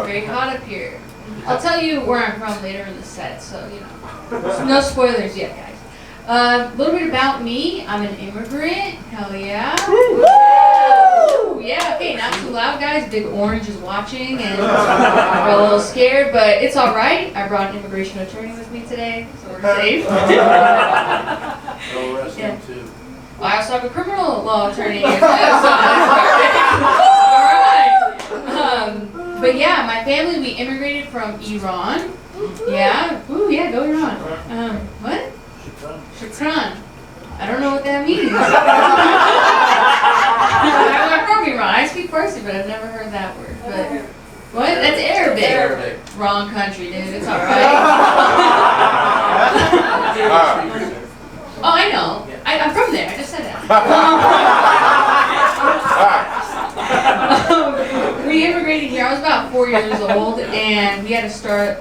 very hot up here. I'll tell you where I'm from later in the set, so no spoilers yet, guys. A little bit about me. I'm an immigrant. Hell yeah. Woo! Yeah, okay, not too loud, guys. Big Orange is watching, and we're a little scared, but it's all right. I brought an immigration attorney with me today, so we're safe. They'll arrest him too. I also have a criminal law attorney here too, so all right. But yeah, my family, we immigrated from Iran. Yeah, ooh, yeah, go Iran. What? Shukran. I don't know what that means. I'm from Iran. I speak Farsi, but I've never heard that word. But what? That's Arabic. Arabic. Wrong country, dude. It's all right. Oh, I know. I'm from there. I just said that. We immigrated here. I was about 4 years old, and we had to start,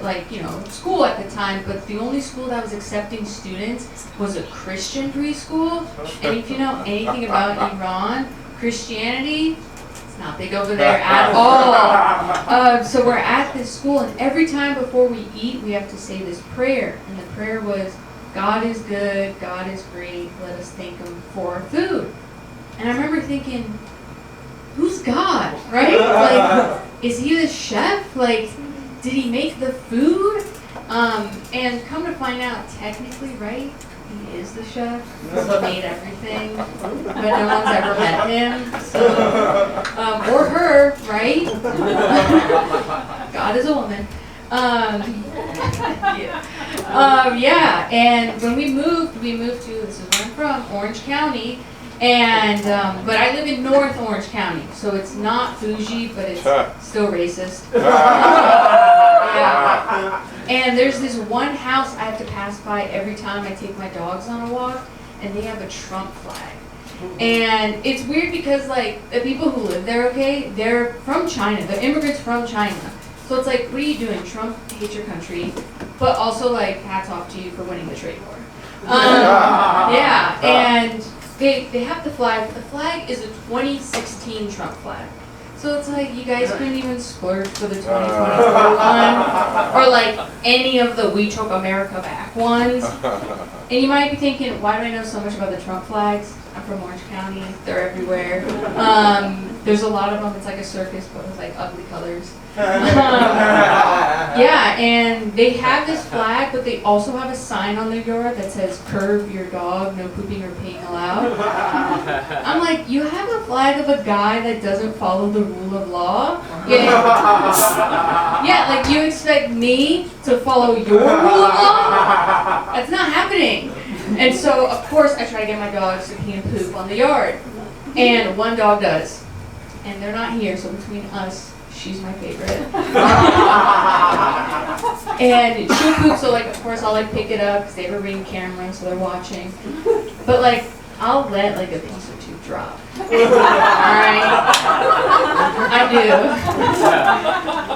school at the time. But the only school that was accepting students was a Christian preschool. And if you know anything about Iran, Christianity, it's not big over there at all. So we're at this school, and every time before we eat, we have to say this prayer. And the prayer was, God is good, God is great, let us thank Him for our food. And I remember thinking, who's God, right? Is He the chef? Did He make the food? And come to find out, technically, right, He is the chef. He made everything, but no one's ever met Him. So, or her, right? God is a woman. Yeah, and when we moved to, this is where I'm from, Orange County, and, but I live in North Orange County, so it's not bougie, but it's still racist. Yeah. And there's this one house I have to pass by every time I take my dogs on a walk, and they have a Trump flag. And it's weird because, the people who live there, okay, they're from China, they're immigrants from China. So it's what are you doing? Trump hates your country, but also hats off to you for winning the trade war. Yeah, and they have the flag. The flag is a 2016 Trump flag. So it's you guys couldn't even splurge for the 2024 one, or any of the We Took America Back ones. And you might be thinking, why do I know so much about the Trump flags? I'm from Orange County. They're everywhere. There's a lot of them. It's like a circus, but with ugly colors. Yeah, and they have this flag, but they also have a sign on their door that says, "Curb your dog, no pooping or peeing allowed." I'm you have a flag of a guy that doesn't follow the rule of law? Yeah, you expect me to follow your rule of law? That's not happening. And so, of course, I try to get my dogs to pee and poop on the yard. And one dog does. And they're not here, so between us, she's my favorite. And she'll poop, so of course I'll pick it up because they have a Ring camera, so they're watching. But I'll let a piece or two drop. Alright? I do.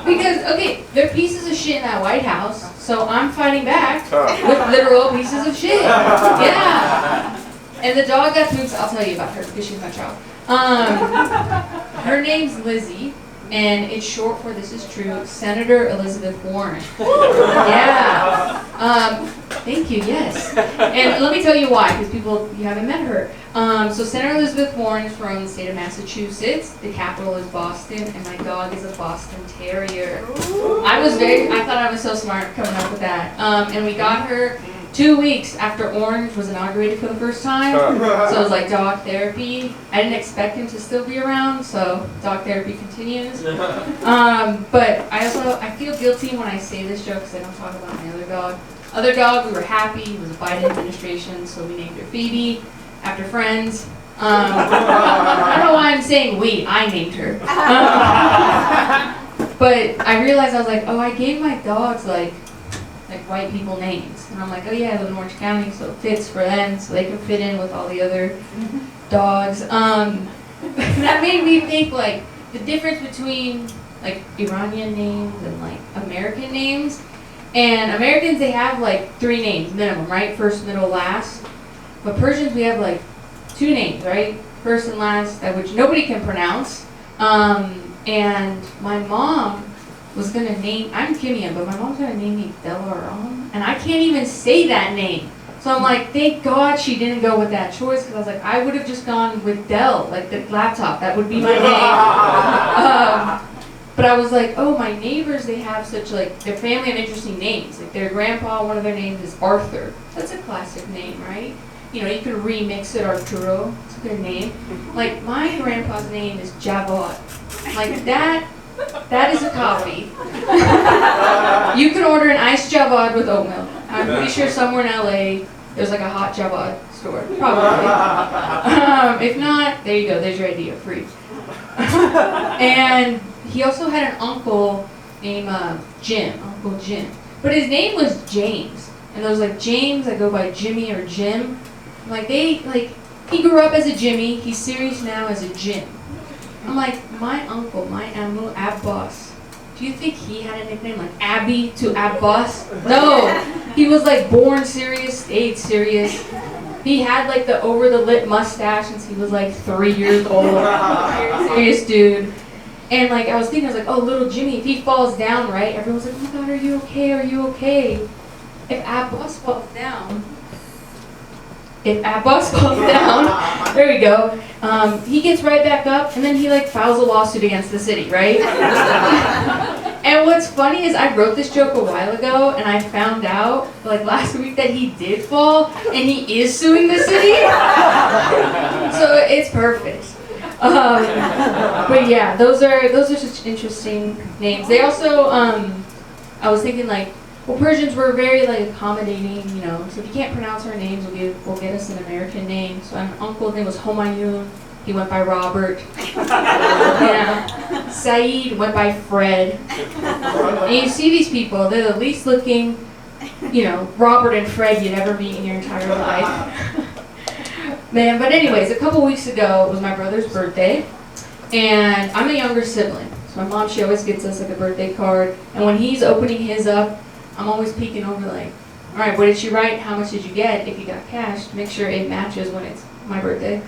Because, okay, they're pieces of shit in that White House, so I'm fighting back with literal pieces of shit. Yeah. And the dog that poops, I'll tell you about her because she's my child. Her name's Lizzie. And it's short for, this is true, Senator Elizabeth Warren. Yeah. Thank you, yes. And let me tell you why, because you haven't met her. So Senator Elizabeth Warren is from the state of Massachusetts. The capital is Boston, and my dog is a Boston Terrier. I thought I was so smart coming up with that. And we got her 2 weeks after Orange was inaugurated for the first time. So it was dog therapy. I didn't expect him to still be around, so dog therapy continues. But I feel guilty when I say this joke because I don't talk about my other dog. Other dog, we were happy. It was a Biden administration, so we named her Phoebe after Friends. I don't know why I'm saying we. I named her. But I realized I was I gave my dogs white people names. And I'm oh yeah, I live in Orange County, so it fits for them, so they can fit in with all the other dogs. That made me think the difference between Iranian names and American names. And Americans, they have 3 names minimum, right? First, middle, last. But Persians, we have 2 names, right? First and last, which nobody can pronounce. And my mom was gonna name, I'm Kimia, but my mom's gonna name me Delaron, and I can't even say that name. So I'm like, thank God she didn't go with that choice, because I was like, I would have just gone with Dell, like the laptop. That would be my name. But I was like, oh, my neighbors, they have such, like, their family have interesting names. Like, their grandpa, one of their names is Arthur. That's a classic name, right? You know, you can remix it, Arturo. It's a good name. Like, my grandpa's name is Javad. Like, that is a coffee. You can order an iced Javad with oat milk. I'm pretty sure somewhere in LA, there's, like, a hot Javad store. Probably. If not, there you go. There's your idea. Free. And he also had an uncle named Jim, Uncle Jim. But his name was James. And there was like James that go by Jimmy or Jim. Like he grew up as a Jimmy, he's serious now as a Jim. I'm like, my uncle, my Amu Abbas, do you think he had a nickname like Abby to Abbas? No, he was like born serious, stayed serious. He had like the over the lip mustache since he was like 3 years old. Serious dude. And like I was thinking, I was like, oh, little Jimmy, if he falls down, right? Everyone's like, oh my God, are you okay? Are you okay? If Abbas falls down, there we go. He gets right back up, and then he like files a lawsuit against the city, right? And what's funny is I wrote this joke a while ago, and I found out like last week that he did fall, and he is suing the city. So it's perfect. But yeah, those are such interesting names. They also, I was thinking like, well, Persians were very like accommodating, you know. So if you can't pronounce our names, we'll get us an American name. So my uncle's name was Homayun. He went by Robert. Yeah. Saeed went by Fred. And you see these people, they're the least looking, you know, Robert and Fred you'd ever meet in your entire life. Man, but anyways, a couple weeks ago was my brother's birthday, and I'm a younger sibling. So my mom, she always gets us like a birthday card, and when he's opening his up, I'm always peeking over like, all right, what did she write? How much did you get? If you got cash, make sure it matches when it's my birthday.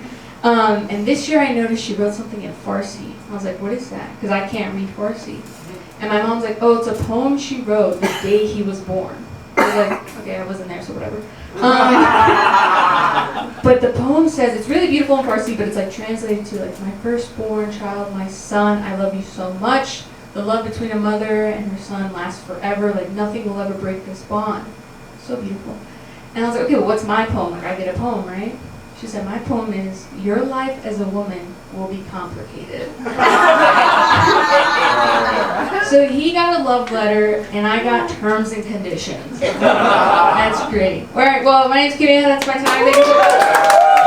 And this year I noticed she wrote something in Farsi. I was like, what is that? Because I can't read Farsi. And my mom's like, oh, it's a poem she wrote the day he was born. I was like, okay, I wasn't there, so whatever. But the poem says, it's really beautiful in Farsi, but it's like translated to like, my firstborn child, my son, I love you so much. The love between a mother and her son lasts forever. Like nothing will ever break this bond. So beautiful. And I was like, okay, well, what's my poem? Like I get a poem, right? She said, my poem is, your life as a woman will be complicated. So he got a love letter, and I got terms and conditions. That's great. All right, well, my name's Kimia. That's my time. Thank you.